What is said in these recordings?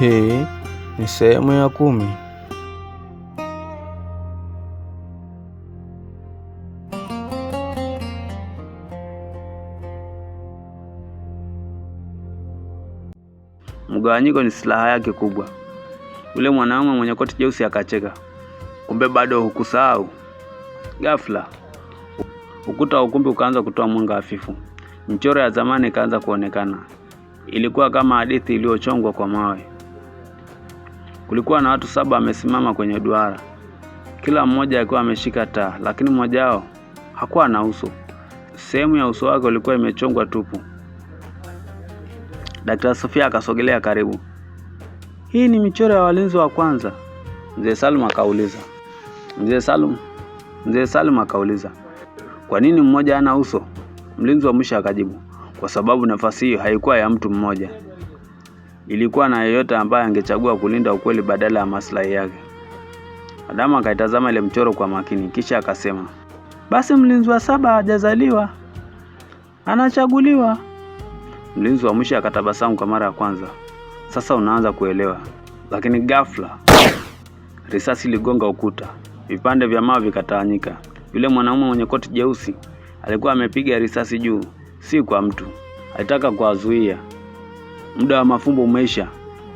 Hii ni sehemu ya 10. Mgawanyiko ni silaha yake kubwa. Yule mwanaume mwenye koti jeusi akacheka. Kumbe bado hukusahau. Ghafla ukuta wa ukumbi ukaanza kutoa mwanga hafifu. Michoro ya zamani ikaanza kuonekana. Ilikuwa kama hadithi iliyochongwa kwa mawe. Kulikuwa na watu 7 wamesimama kwenye duara. Kila mmoja akiwa ameshika taa, lakini mmoja wao hakuwa na uso. Sehemu ya uso wake ulikuwa imechongwa tupu. Daktari Sofia akasogelea karibu. "Hii ni michoro ya walinzi wa kwanza," Mzee Salum akauliza. "Kwa nini mmoja hana uso?" Mlinzi wa mwisho akajibu, "Kwa sababu nafasi hiyo haikuwa ya mtu mmoja. Ilikuwa na yeyote ambaye angechagua kulinda ukweli badala ya maslahi yake." Adamu akaitazama ile mchoro kwa makini, kisha akasema, "Basi mlinzi wa 7 hajazaliwa. Anachaguliwa." Mlinzi wa mwisho akatabasamu kwa mara ya kwanza. "Sasa unaanza kuelewa." Lakini ghafla risasi iligonga ukuta. Vipande vya mawe vikatawanyika. Yule mwanaume mwenye koti jeusi alikuwa amepiga risasi juu, si kwa mtu. Alitaka kuwazuia. Muda wa mafumbo umeisha.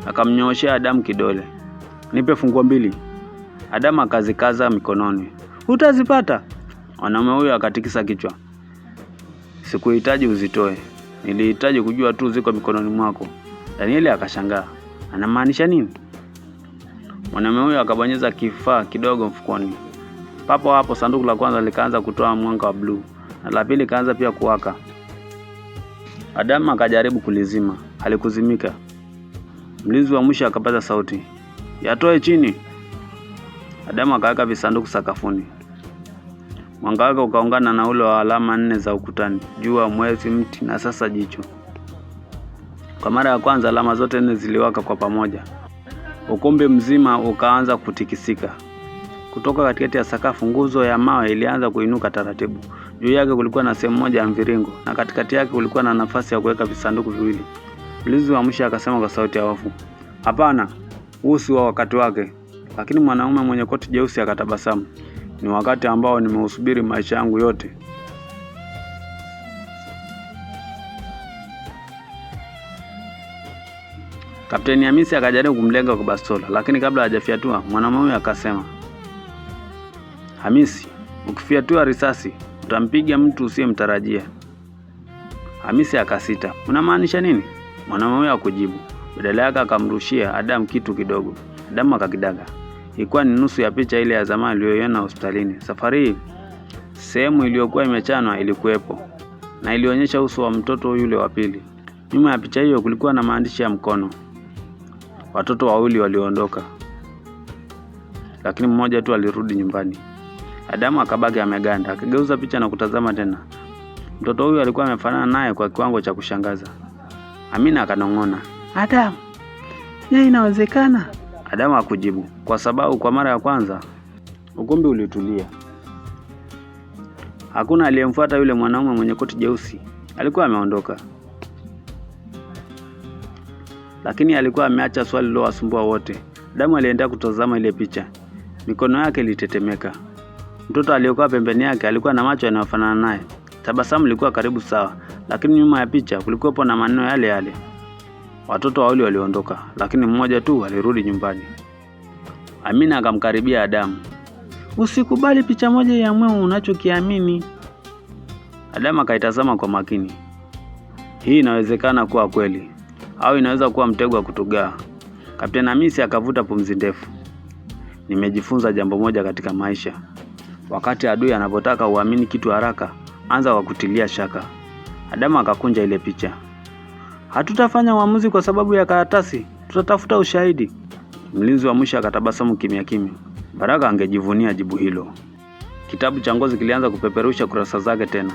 Akamnyooshea Adamu kidole. "Nipe funguo 2. Adamu akazikaza mikononi. "Utazipata." Mwanaume huyo akatikisa kichwa. "Sikuhitaji uzitoe. Nilihitaji kujua tu ziko mikononi mwako." Danieli akashangaa. "Anamaanisha nini?" Mwanaume huyo akabonyeza kifaa kidogo mfukoni. Papo hapo sanduku la kwanza likaanza kutoa mwanga wa blue na la pili kaanza pia kuwaka. Adamu akajaribu kulizima, halikuzimika. Mlinzi wa mwisho akapata sauti, "Yatoe chini." Adamu akaweka visanduku sakafuni. Mwanga wake ukaungana na ule wa alama 4 za ukutani: jua, mwezi, mti na sasa jicho. Kwa mara ya kwanza alama zote 4 ziliwaka kwa pamoja. Ukumbi mzima ukaanza kutikisika. Kutoka katikati ya sakafu nguzo ya mawe ilianza kuinuka taratibu. Juu yake kulikuwa na sehemu moja ya mviringo na katikati yake kulikuwa na nafasi ya kuweka visanduku viwili. Mlinzi wa mwisho akasema kwa sauti ya hofu, "Hapana, huu si wa wakati wake." Lakini mwanaume mwenye koti jeusi akatabasamu, "Ni wakati ambao nimeusubiri maisha yangu yote." Kapteni Hamisi akajaribu kumlenga kwa bastola, lakini kabla hajafyatua, mwanaume huyo akasema, "Hamisi, ukifyatua risasi utampiga mtu usiyemtarajia." Hamisi akasita, "Unamaanisha nini?" Mwanaume huyo hakujibu. Badala yake akamrushia Adamu kitu kidogo. Adamu akakidaga. Ilikuwa ni nusu ya picha ile ya zamani aliyoiona hospitalini. Safari hii sehemu iliyokuwa imechanwa ilikuwepo na ilionyesha uso wa mtoto yule wa pili. Nyuma ya picha hiyo kulikuwa na maandishi ya mkono. Watoto 2 waliondoka, lakini mmoja tu alirudi nyumbani. Adamu akabaki ameganda, akigeuza picha na kutazama tena. Mtoto huyu alikuwa amefanana naye kwa kiwango cha kushangaza. Amina akanong'ona, "Adamu, je, inawezekana?" Adamu hakujibu kwa sababu kwa mara ya kwanza ukumbi ulitulia. Hakuna aliyemfuata yule mwanaume mwenye koti jeusi. Alikuwa ameondoka. Lakini alikuwa ameacha swali lilowasumbua wote. Adamu aliendelea kutazama ile picha. Mikono yake ilitetemeka. Mtoto aliyokuwa pembeni yake alikuwa na macho yanayofanana naye. Tabasamu lilikuwa karibu sawa, lakini nyuma ya picha kulikuwa na maneno yale yale. Watoto 2 waliondoka, lakini mmoja tu alirudi nyumbani. Amina akamkaribia Adamu. "Usikubali picha moja iamue unachokiamini." Adamu akaitazama kwa makini. "Hii inawezekana kuwa kweli, au inaweza kuwa mtego wa kutugaa." Kapteni Hamisi akavuta pumzi ndefu. "Nimejifunza jambo moja katika maisha. Wakati adui anapotaka uamini kitu haraka, anza kwa kutilia shaka." Adamu akakunja ile picha. "Hatutafanya uamuzi kwa sababu ya karatasi, tutatafuta ushahidi." Mlinzi wa mwisho akatabasamu kimya kimya. Baraka angejivunia jibu hilo. Kitabu cha ngozi kilianza kupeperusha kurasa zake tena.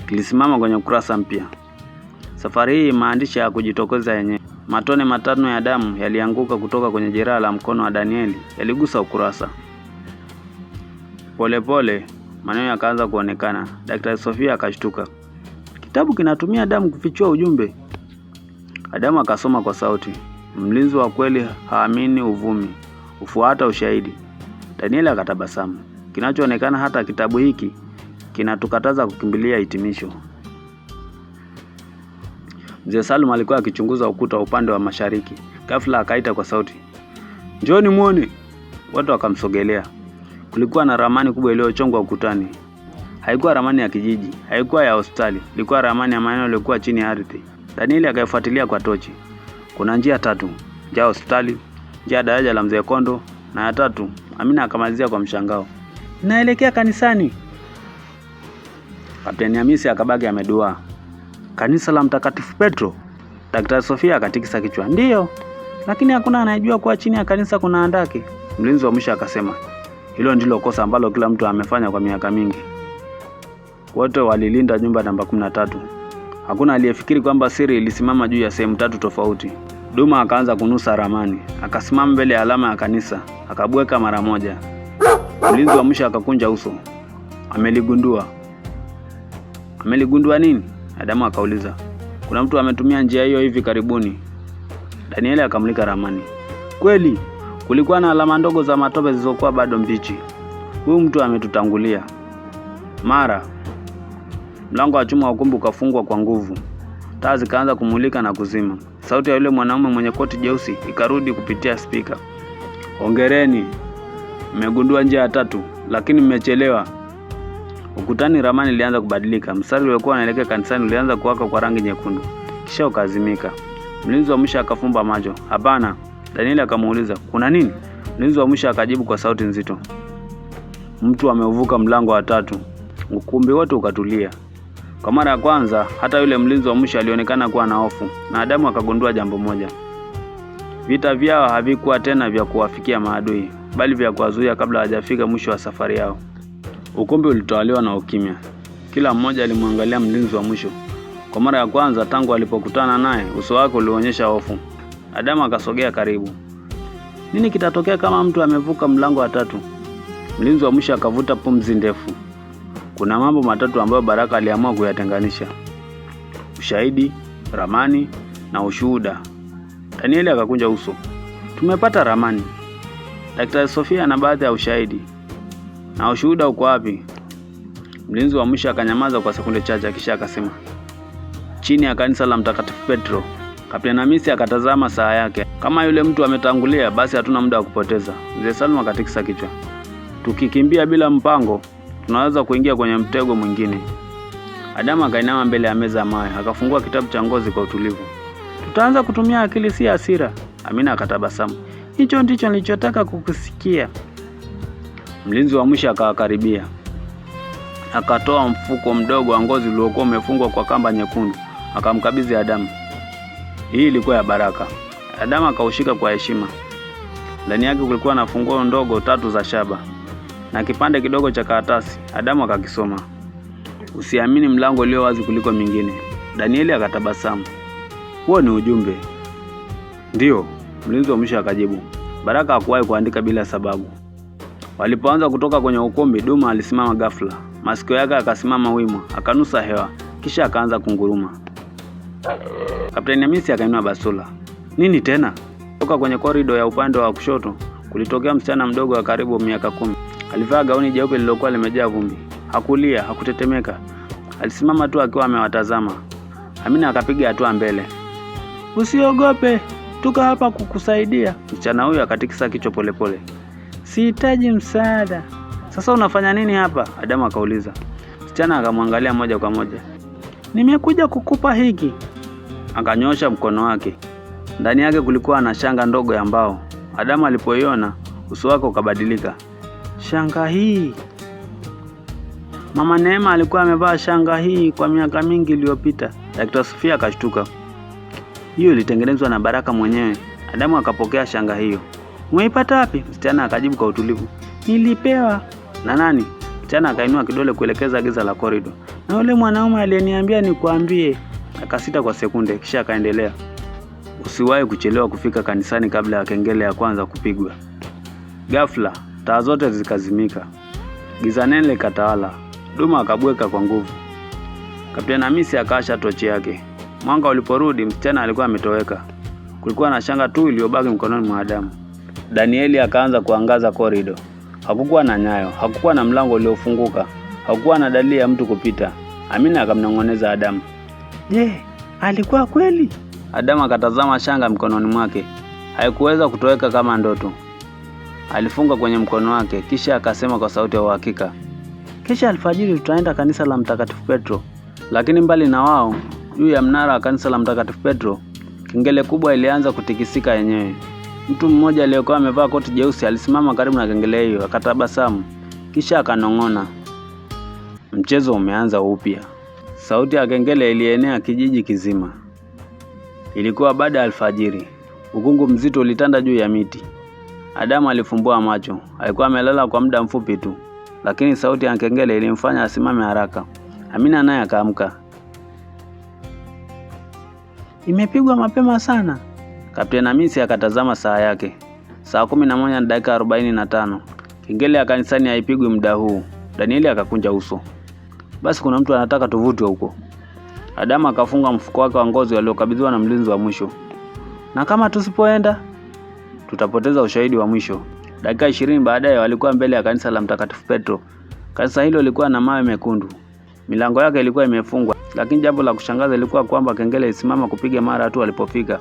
Kilisimama kwenye kurasa mpya. Safari hii maandishi ya kujitokeza yenyewe. Matone 5 ya damu yalianguka kutoka kwenye jeraha la mkono wa Danieli, yaligusa ukurasa. Polepole maneno yakaanza kuonekana. Daktari Sofia akashtuka. "Kitabu kinatumia damu kufichua ujumbe." Adamu akasoma kwa sauti, mlinzi wa kweli haamini uvumi, hufuata ushahidi. Danieli akatabasamu. Kinachoonekana hata kitabu hiki kinatukataza kukimbilia hitimisho. Mzee Salum alikuwa akichunguza ukuta upande wa mashariki. Ghafla akaita kwa sauti, "Njoni muone." Watu wakamsogelea. Kulikuwa na ramani kubwa iliyochongwa ukutani. Haikuwa ramani ya kijiji, haikuwa ya hospitali, ilikuwa ramani ya maeneo yaliyokuwa chini ya ardhi. Danieli akaifuatilia kwa tochi. Kuna njia 3, njia ya hospitali, njia ya daraja la Mzee Kondo, na ya 3, Amina akamalizia kwa mshangao, "Naelekea kanisani." Kapteni Hamisi akabaki ameduaa. "Kanisa la Mtakatifu Petro?" Daktari Sofia akatikisa kichwa. "Ndiyo, lakini hakuna anayejua kuwa chini ya kanisa kuna handaki." Mlinzi wa mwisho akasema, "Hilo ndilo kosa ambalo kila mtu amefanya kwa miaka mingi." Wote walilinda nyumba namba 13. Hakuna aliyefikiri kwamba siri ilisimama juu ya sehemu 3 tofauti. Duma akaanza kunusa ramani, akasimama mbele ya alama ya kanisa, akabweka mara moja. Mlinzi wa mwisho akakunja uso. Ameligundua nini? Adamu akauliza. "Kuna mtu ametumia njia hiyo hivi karibuni." Danieli akamulika ramani. Kweli, kulikuwa na alama ndogo za matope zilizokuwa bado mbichi. Huyu mtu ametutangulia. Mara mlango wa chuma wa ukumbi ukafungwa kwa nguvu. Taa zikaanza kumulika na kuzima. Sauti ya yule mwanaume mwenye koti jeusi ikarudi kupitia spika. "Hongereni. Mmegundua njia ya 3, lakini mmechelewa." Ukutani ramani ilianza kubadilika. Mstari uliokuwa unaelekea kanisani ulianza kuwaka kwa rangi nyekundu, kisha ukazimika. Mlinzi wa mwisho akafumba macho. "Hapana." Danieli akamuuliza, "Kuna nini?" Mlinzi wa mwisho akajibu kwa sauti nzito, "Mtu ameuvuka mlango wa 3." Ukumbi wote ukatulia. Kwa mara ya kwanza hata yule mlinzi wa mwisho alionekana kuwa na hofu, na Adamu akagundua jambo moja. Vita vyao havikuwa tena vya kuwafikia maadui, bali vya kuwazuia kabla hawajafika mwisho wa safari yao. Ukumbi ulitawaliwa na ukimya. Kila mmoja alimwangalia mlinzi wa mwisho. Kwa mara ya kwanza tangu alipokutana naye, uso wake ulionyesha hofu. Adamu akasogea karibu. "Nini kitatokea kama mtu amevuka mlango wa 3? Mlinzi wa mwisho akavuta pumzi ndefu. "Kuna mambo 3 ambayo Baraka aliamua kuyatenganisha: ushahidi, ramani na ushuhuda." Danieli akakunja uso. "Tumepata ramani, Daktari Sofia, na baadhi ya ushahidi. Na ushuhuda uko wapi?" Mlinzi wa mwisho akanyamaza kwa sekunde chache, kisha akasema, "Chini ya kanisa la Mtakatifu Petro." Kapteni Hamisi akatazama saa yake. "Kama yule mtu ametangulia, basi hatuna muda wa kupoteza." Mzee Salum akatikisa kichwa. "Tukikimbia bila mpango, tunaweza kuingia kwenye mtego mwingine." Adamu akainama mbele ya meza ya mawe, akafungua kitabu cha ngozi kwa utulivu. "Tutaanza kutumia akili, si hasira." Amina akatabasamu. "Hicho ndicho nilichotaka kukusikia." Mlinzi wa mwisho akakaribia. Akatoa mfuko mdogo wa ngozi uliokuwa umefungwa kwa kamba nyekundu, akamkabidhi Adamu. Hii ilikuwa ya Baraka. Adamu akaushika kwa heshima. Ndani yake kulikuwa na funguo ndogo 3 za shaba na kipande kidogo cha karatasi. Adamu akakisoma. "Usiamini mlango ulio wazi kuliko mingine." Danieli akatabasamu. "Huo ni ujumbe?" "Ndio," mlinzi wa mwisho akajibu. Baraka hakuwahi kuandika bila sababu. Walipoanza kutoka kwenye ukumbi, Duma alisimama ghafla. Masikio yake akasimama wima, akanusa hewa, kisha akaanza kunguruma. Kapteni Hamisi akainua bastola. "Nini tena?" Kutoka kwenye korido ya upande wa kushoto kulitokea msichana mdogo wa karibu miaka 10. Alivaa gauni jeupe lililokuwa limejaa vumbi. Hakulia, hakutetemeka. Alisimama tu akiwa amewatazama. Amina akapiga hatua mbele. "Usiogope, tuko hapa kukusaidia." Msichana huyo akatikisa kichwa polepole. "Sihitaji msaada." "Sasa unafanya nini hapa?" Adamu akauliza. Msichana akamwangalia moja kwa moja. "Nimekuja kukupa hiki." Akanyosha mkono wake. Ndani yake kulikuwa na shanga ndogo ya mbao. Adamu alipoiona, uso wake ukabadilika. "Shanga hii?" Mama Neema alikuwa amevaa shanga hii kwa miaka mingi iliyopita. Daktari Sofia akashtuka. "Hiyo ilitengenezwa na Baraka mwenyewe." Adamu akapokea shanga hiyo. "Umeipata wapi?" Msichana akajibu kwa utulivu. "Nilipewa." "Na nani?" Msichana akainua kidole kuelekeza giza la korido. "Na yule mwanaume aliyeniambia nikuambie." Akasita kwa sekunde, kisha akaendelea. "Usiwahi kuchelewa kufika kanisani kabla ya kengele ya kwanza kupigwa." Ghafla taa zote zikazimika. Giza nene likatawala. Duma akabweka kwa nguvu. Kapteni Hamisi akasha tochi yake. Mwanga uliporudi, msichana alikuwa ametoweka. Kulikuwa na shanga tu iliyobaki mkononi mwa Adamu. Danieli akaanza kuangaza korido. Hakukuwa na nyayo, hakukuwa na mlango uliofunguka, hakukuwa na dalili ya mtu kupita. Amina akamnong'oneza Adamu, "Je, alikuwa kweli?" Adamu akatazama shanga mkononi mwake. Haikuweza kutoweka kama ndoto. Alifunga kwenye mkono wake, kisha akasema kwa sauti ya uhakika, "Kesha alfajiri tutaenda kanisa la Mtakatifu Petro." Lakini mbali na wao, juu ya mnara wa kanisa la Mtakatifu Petro, kengele kubwa ilianza kutikisika yenyewe. Mtu mmoja aliyekuwa amevaa koti jeusi alisimama karibu na kengele hiyo, akatabasamu, kisha akanong'ona, "Mchezo umeanza upya." Sauti ya kengele ilienea kijiji kizima. Ilikuwa baada ya alfajiri. Ukungu mzito ulitanda juu ya miti. Adamu alifumbua macho. Alikuwa amelala kwa muda mfupi tu, lakini sauti ya kengele ilimfanya asimame haraka. Amina naye akaamka. "Imepigwa mapema sana." Kapteni Hamisi akatazama saa yake. Saa 11:45. Kengele ya kanisani haipigwi muda huu. Danieli akakunja uso. "Basi kuna mtu anataka tuvutwe huko." Adamu akafunga mfuko wake wa ngozi aliokabidhiwa na mlinzi wa mwisho. "Na kama tusipoenda, tutapoteza ushahidi wa mwisho." Dakika 20 baadaye walikuwa mbele ya kanisa la Mtakatifu Petro. Kanisa hilo lilikuwa na mawe mekundu. Milango yake ilikuwa imefungwa, lakini jambo la kushangaza lilikuwa kwamba kengele isimama kupiga mara tu walipofika.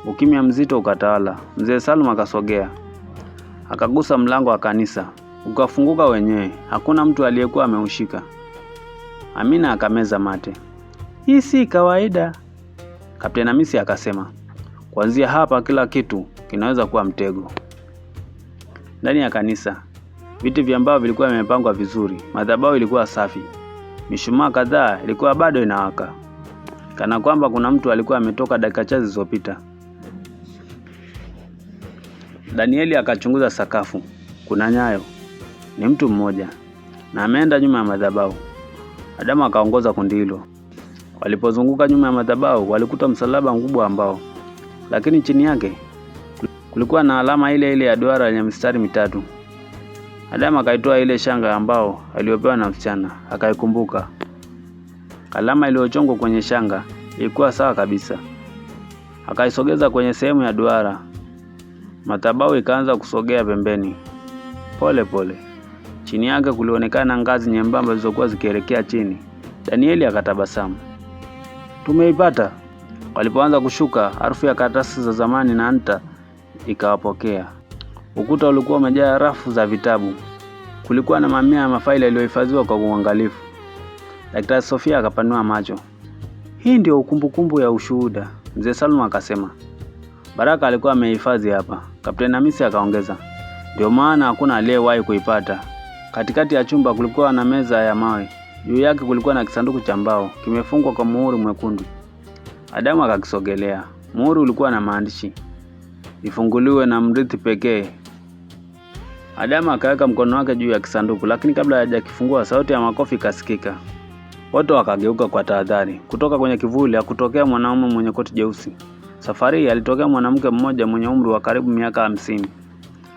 Ukimya mzito ukatawala. Mzee Salum akasogea. Akagusa mlango wa kanisa. Ukafunguka wenyewe. Hakuna mtu aliyekuwa ameushika. Amina akameza mate. "Hii si kawaida." Kapteni Hamisi akasema, "Kuanzia hapa kila kitu kinaweza kuwa mtego." Ndani ya kanisa, viti vya mbao vilikuwa vimepangwa vizuri. Madhabahu ilikuwa safi. Mishumaa kadhaa ilikuwa bado inawaka, kana kwamba kuna mtu alikuwa ametoka dakika chache zilizopita. Danieli akachunguza sakafu. Kuna nyayo. Ni mtu mmoja, na ameenda nyuma ya madhabahu. Adamu akaongoza kundi hilo. Walipozunguka nyuma ya madhabahu, walikuta msalaba mkubwa ambao, lakini chini yake kulikuwa na alama ile ile ya duara yenye mistari mitatu. Adamu akaitoa ile shanga ambao aliyopewa na msichana, akaikumbuka. Alama iliyochongwa kwenye shanga ilikuwa sawa kabisa. Akaisogeza kwenye sehemu ya duara. Madhabahu ikaanza kusogea pembeni. Pole pole. Chini yake kulionekana ngazi nyembamba zilizokuwa zikielekea chini. Danieli akatabasamu. "Tumeipata." Walipoanza kushuka, harufu ya karatasi za zamani na nta ikawapokea. Ukuta ulikuwa umejaa rafu za vitabu. Kulikuwa na mamia ya mafaili yaliyohifadhiwa kwa uangalifu. Daktari Sofia akapanua macho. "Hii ndio kumbukumbu ya ushuhuda." Mzee Salum akasema, "Baraka alikuwa amehifadhi hapa." Kapteni Hamisi akaongeza, "Ndio maana hakuna aliyewahi kuipata." Katikati ya chumba kulikuwa na meza ya mawe. Juu yake kulikuwa na kisanduku cha mbao kimefungwa kwa muhuri mwekundu. Adamu akakisogelea. Muhuri ulikuwa na maandishi, "Ifunguliwe na mrithi pekee." Adamu akaweka mkono wake juu ya kisanduku, lakini kabla hajakifungua sauti ya makofi ikasikika. Wote wakageuka kwa tahadhari. Kutoka kwenye kivuli hakutokea mwanaume mwenye koti jeusi. Safari hii alitokea mwanamke mmoja mwenye umri wa karibu miaka 50.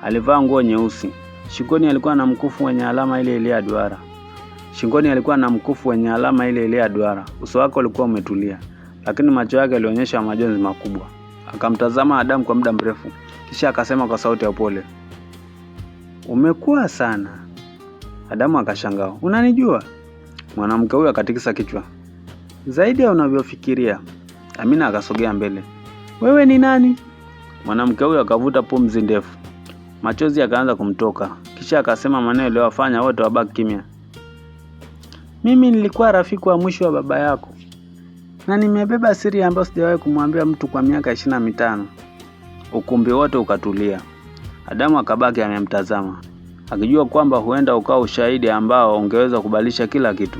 Alivaa nguo nyeusi. Shingoni alikuwa na mkufu wenye alama ile ile ya duara. Uso wake ulikuwa umetulia, lakini macho yake yalionyesha majonzi makubwa. Akamtazama Adamu kwa muda mrefu, kisha akasema kwa sauti ya upole, "Umekuwa sana." Adamu akashangaa. "Unanijua?" Mwanamke huyo akatikisa kichwa. "Zaidi ya unavyofikiria." Amina akasogea mbele. "Wewe ni nani?" Mwanamke huyo akavuta pumzi ndefu. Machozi yakaanza kumtoka. Kisha akasema maneno yaliyowafanya wote wabaki kimya. "Mimi nilikuwa rafiki wa mwisho wa baba yako, na nimebeba siri ambayo sijawahi kumwambia mtu kwa miaka 25. Ukumbi wote ukatulia. Adamu akabaki amemtazama, akijua kwamba huenda ukawa ushahidi ambao ungeweza kubadilisha kila kitu.